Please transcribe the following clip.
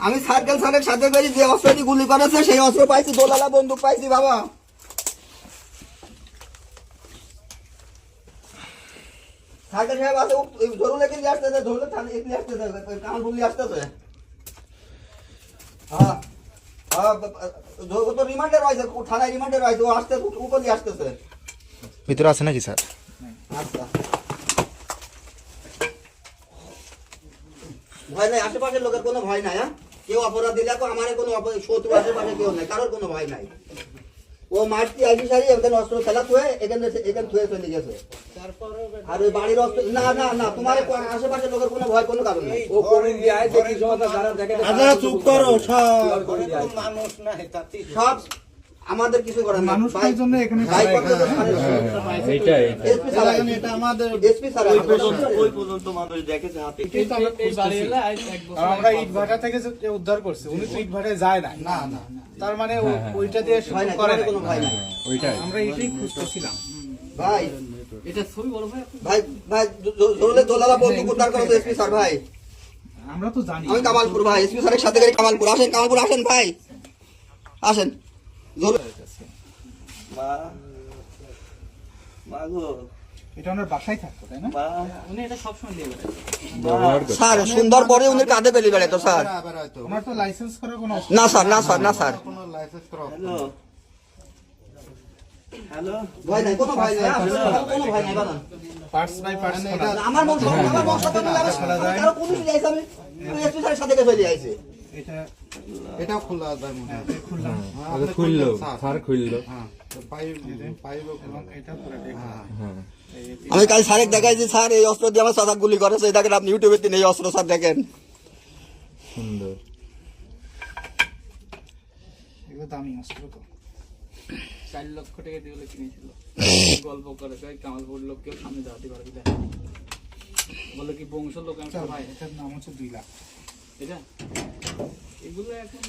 আমি সার্কেল স্যারের সাথে করে যে অস্ত্রটি গুলি করেছে সেই অস্ত্র পাইছি, দোলালা বন্দুক পাইছি বাবা। সার্কেল সাহেব আছে, ধরুন এখানে আসতেছে, ধরুন থানা এখানে আসতেছে, কামালপুর আসতেছে। হ্যাঁ হ্যাঁ, তো রিমান্ডে রয়েছে, থানায় রিমান্ডে রয়েছে, ও আসতেছে, উপরে আসতেছে। ভিতরে আছে নাকি স্যার? আচ্ছা, ভয় নাই, আশেপাশের লোকের কোনো ভয় নাই। হ্যাঁ, কেউ অপরাধ দিলে আমার কোনো শত্রু আশেপাশে কেউ নাই, কারোর কোনো ভয় নাই। ও মারতি আইসি সারি এখানে অস্ত্র খেলা থুয়ে এখানে থুয়ে চলে গেছে। আর ওই বাড়ির অস্ত্র না না না, তোমার আশেপাশের লোকের কোনো ভয় কোনো কারণ নাই। চুপ করো, সব আমাদের কিছু করার নাই। মানুষের জন্য এখানে এটা আমাদের এসপি স্যার ওই পর্যন্ত মানুষ দেখেছে হাতে। আমরা ইট ভাটা থেকে যে উদ্ধার করছে, উনি তো ইট ভাটায় যায় না। না না তার মানে ওইটা দিয়ে ভয় নাই, করে তোমার কোনো ভয় নাই। ওইটাই আমরা এটাই খুঁজতেছিলাম। ভাই ভাই ভাই জোরলে দোলালা বন্দুক উদ্ধার করেছে এসপি স্যার। ভাই আমরা তো জানি। আমি কামালপুর, ভাই এসপি স্যারের সাথে করে কামালপুর আসেন, কামালপুর আসেন ভাই, আসেন। মা মা গো, এটা ওনার বাসায় থাকতো, তাই না? মা উনি এটা সবসময় দিয়ে বেড়ায়। স্যার সুন্দর পরে উনি কাঁধে পেলি বেড়ে তো স্যার। ওনার তো লাইসেন্স করার কোনো না স্যার, না স্যার, না স্যার, কোনো লাইসেন্স করা হ্যালো হ্যালো, ভয় নাই, কোনো ভয় নাই, কোনো ভয় নাই বাবা। পার্টস বাই পার্টস করা। আমার মন আমার মন সাথে মিলে কারো কোনো কিছু যাইছে, আমি এসপি স্যারের সাথে করে যাইছে। এটা এটাও খোলা যায় মনে হয়। খুললাম। খুললো স্যার, খুললো। এবং এটা পুরো দেখা। আমি কাল স্যারের দেখাইছি, স্যার এই অস্ত্র দিয়ে আমার সাদা গুলি করেছে, এই দেখেন আপনি ইউটিউবে দিন এই অস্ত্র স্যার দেখেন। সুন্দর। এগুলো দামি অস্ত্র তো। 4 লক্ষ টাকা দিয়ে বলে কিনেছিল। গল্প করে কয় কামালপুর লোক কেউ সামনে দাঁড়াতে পারবি না। বলে কি বংশ লোক আমি ভাই, এটার নাম হচ্ছে 2 লাখ। এটা এগুলো এখন